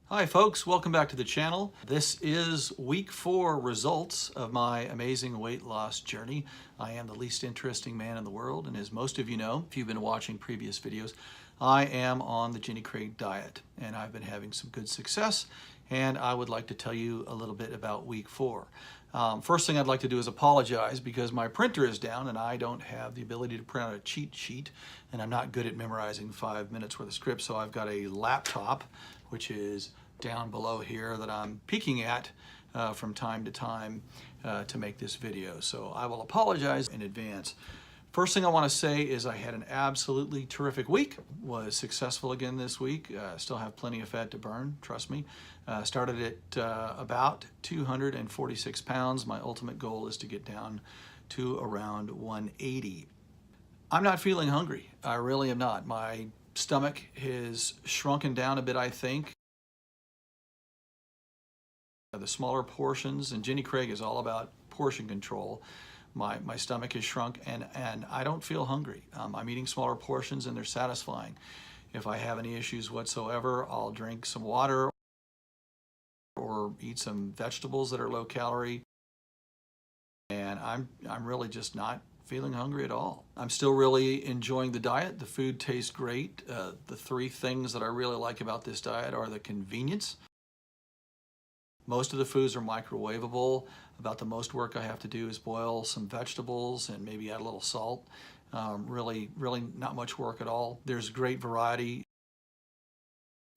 Hi folks, welcome back to the channel. This is week 4 results of my amazing weight loss journey. I am the least interesting man in the world, and as most of you know, if you've been watching previous videos, I am on the Jenny Craig diet, and I've been having some good success, and I would like to tell you a little bit about week 4. First thing I'd like to do is apologize because my printer is down and I don't have the ability to print out a cheat sheet, and I'm not good at memorizing 5 minutes worth of script, so I've got a laptop which is down below here that I'm peeking at from time to time to make this video. So I will apologize in advance. First thing I want to say is I had an absolutely terrific week. Was successful again this week. Still have plenty of fat to burn, trust me. Started at about 246 pounds. My ultimate goal is to get down to around 180. I'm not feeling hungry. I really am not. My stomach has shrunken down a bit, I think. The smaller portions, and Jenny Craig is all about portion control. My stomach has shrunk and I don't feel hungry. I'm eating smaller portions and they're satisfying. If I have any issues whatsoever, I'll drink some water or eat some vegetables that are low calorie. And I'm really just not feeling hungry at all. I'm still really enjoying the diet. The food tastes great. The 3 things that I really like about this diet are the convenience. Most of the foods are microwavable. About the most work I have to do is boil some vegetables and maybe add a little salt. Really not much work at all. There's great variety.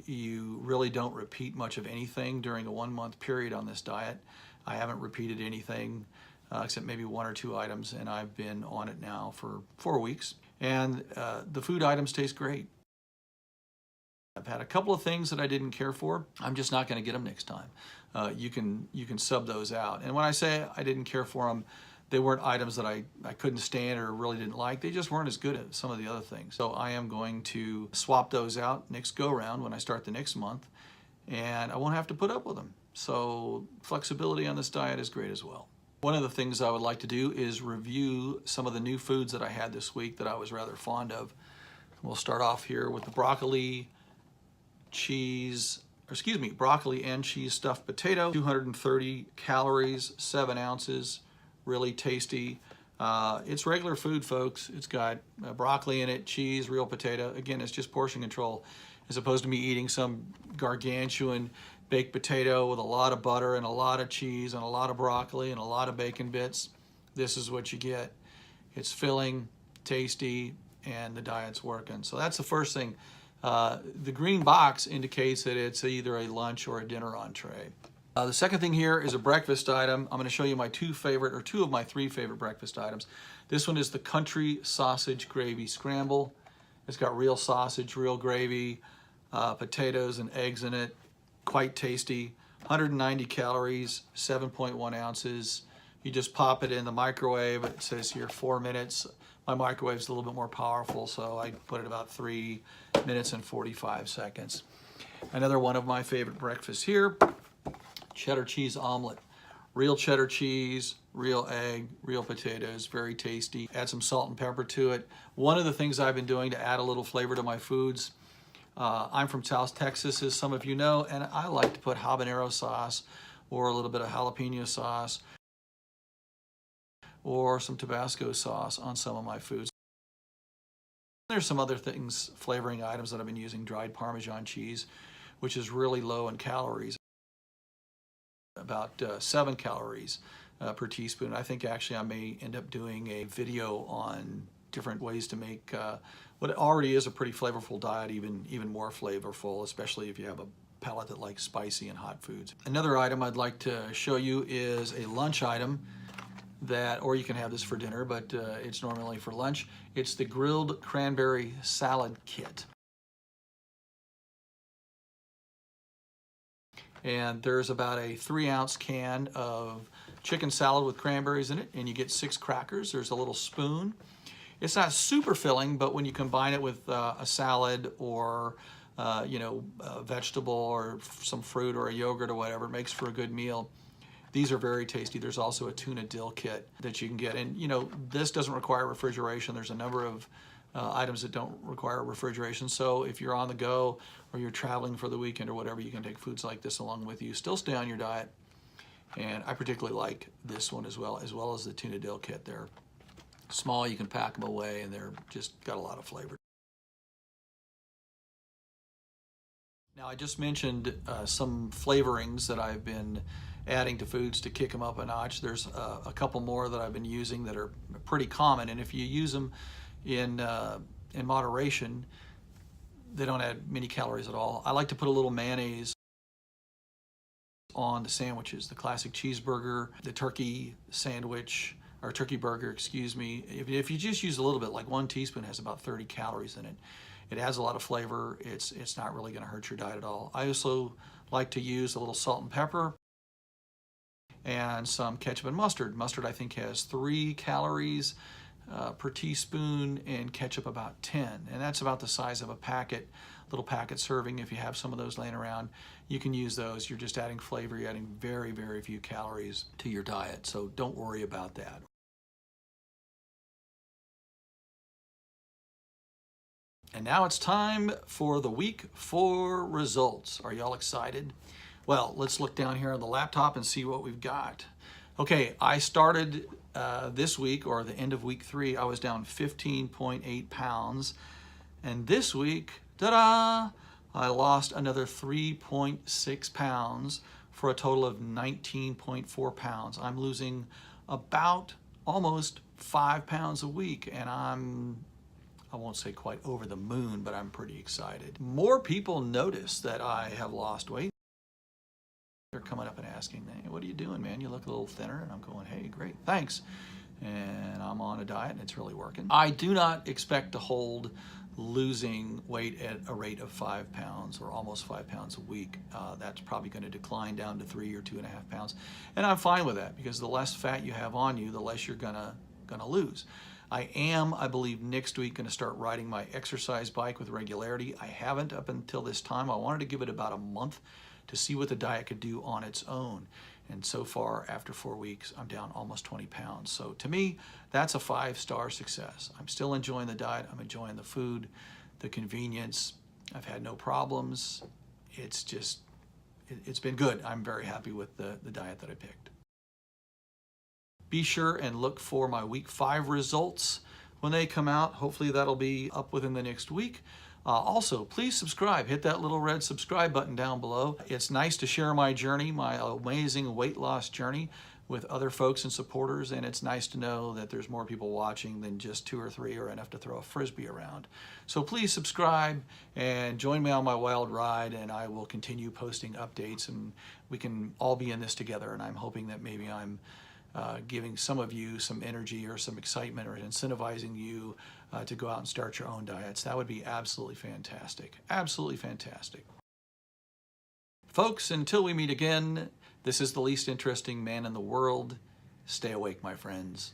You really don't repeat much of anything during a 1-month period on this diet. I haven't repeated anything except maybe 1 or 2 items, and I've been on it now for 4 weeks. And the food items taste great. I've had a couple of things that I didn't care for. I'm just not going to get them next time. You can sub those out. And when I say I didn't care for them, they weren't items that I couldn't stand or really didn't like. They just weren't as good as some of the other things. So I am going to swap those out next go round when I start the next month, and I won't have to put up with them. So flexibility on this diet is great as well. One of the things I would like to do is review some of the new foods that I had this week that I was rather fond of. We'll start off here with the broccoli and cheese stuffed potato. 230 calories, 7 ounces, really tasty. It's regular food, folks. It's got broccoli in it, cheese, real potato. Again, it's just portion control, as opposed to me eating some gargantuan baked potato with a lot of butter and a lot of cheese and a lot of broccoli and a lot of bacon bits. This is what you get. It's filling, tasty, and the diet's working. So that's the first thing. The green box indicates that it's either a lunch or a dinner entree. The second thing here is a breakfast item. I'm going to show you my 2 of my 3 favorite breakfast items. This one is the country sausage gravy scramble. It's got real sausage, real gravy, potatoes and eggs in it. Quite tasty. 190 calories, 7.1 ounces. You just pop it in the microwave. It says here 4 minutes. My microwave's a little bit more powerful, so I put it about 3 minutes and 45 seconds. Another one of my favorite breakfasts here, cheddar cheese omelet. Real cheddar cheese, real egg, real potatoes, very tasty. Add some salt and pepper to it. One of the things I've been doing to add a little flavor to my foods, I'm from South Texas, as some of you know, and I like to put habanero sauce or a little bit of jalapeno sauce or some Tabasco sauce on some of my foods. There's some other things, flavoring items that I've been using, dried Parmesan cheese, which is really low in calories, about 7 calories per teaspoon. I think actually I may end up doing a video on different ways to make what already is a pretty flavorful diet even more flavorful, especially if you have a palate that likes spicy and hot foods. Another item I'd like to show you is a lunch item that, or you can have this for dinner, but it's normally for lunch. It's the grilled cranberry salad kit. And there's about a 3-ounce can of chicken salad with cranberries in it, and you get 6 crackers. There's a little spoon. It's not super filling, but when you combine it with a salad or a vegetable or some fruit or a yogurt or whatever, it makes for a good meal. These are very tasty. There's also a tuna dill kit that you can get. And this doesn't require refrigeration. There's a number of items that don't require refrigeration. So if you're on the go or you're traveling for the weekend or whatever, you can take foods like this along with you. Still stay on your diet. And I particularly like this one as well as the tuna dill kit. They're small, you can pack them away, and they're just got a lot of flavor. Now, I just mentioned some flavorings that I've been adding to foods to kick them up a notch. There's a couple more that I've been using that are pretty common, and if you use them in moderation, they don't add many calories at all. I like to put a little mayonnaise on the sandwiches, the classic cheeseburger, the turkey sandwich, or turkey burger, excuse me. If you just use a little bit, like 1 teaspoon has about 30 calories in it. It adds a lot of flavor. It's not really going to hurt your diet at all. I also like to use a little salt and pepper and some ketchup and mustard. Mustard, I think, has 3 calories per teaspoon, and ketchup about 10. And that's about the size of a packet, little packet serving. If you have some of those laying around, you can use those. You're just adding flavor. You're adding very, very few calories to your diet. So don't worry about that. And now it's time for the week 4 results. Are y'all excited? Well, let's look down here on the laptop and see what we've got. Okay, I started this week, or the end of week 3, I was down 15.8 pounds. And this week, ta-da, I lost another 3.6 pounds for a total of 19.4 pounds. I'm losing about almost 5 pounds a week, and I won't say quite over the moon, but I'm pretty excited. More people notice that I have lost weight. They're coming up and asking, hey, what are you doing, man? You look a little thinner. And I'm going, hey, great, thanks. And I'm on a diet and it's really working. I do not expect to hold losing weight at a rate of 5 pounds or almost 5 pounds a week. That's probably going to decline down to 3 or 2.5 pounds. And I'm fine with that, because the less fat you have on you, the less you're gonna lose. I am, I believe, next week going to start riding my exercise bike with regularity. I haven't up until this time. I wanted to give it about a month to see what the diet could do on its own. And so far, after 4 weeks, I'm down almost 20 pounds. So to me, that's a 5-star success. I'm still enjoying the diet. I'm enjoying the food, the convenience. I've had no problems. It's been good. I'm very happy with the diet that I picked. Be sure and look for my week 5 results when they come out. Hopefully that'll be up within the next week. Also, please subscribe. Hit that little red subscribe button down below. It's nice to share my journey, my amazing weight loss journey, with other folks and supporters, and it's nice to know that there's more people watching than just 2 or 3 are enough to throw a frisbee around. So please subscribe and join me on my wild ride, and I will continue posting updates, and we can all be in this together. And I'm hoping that maybe I'm giving some of you some energy or some excitement, or incentivizing you to go out and start your own diets. That would be absolutely fantastic. Absolutely fantastic. Folks, until we meet again, this is the least interesting man in the world. Stay awake, my friends.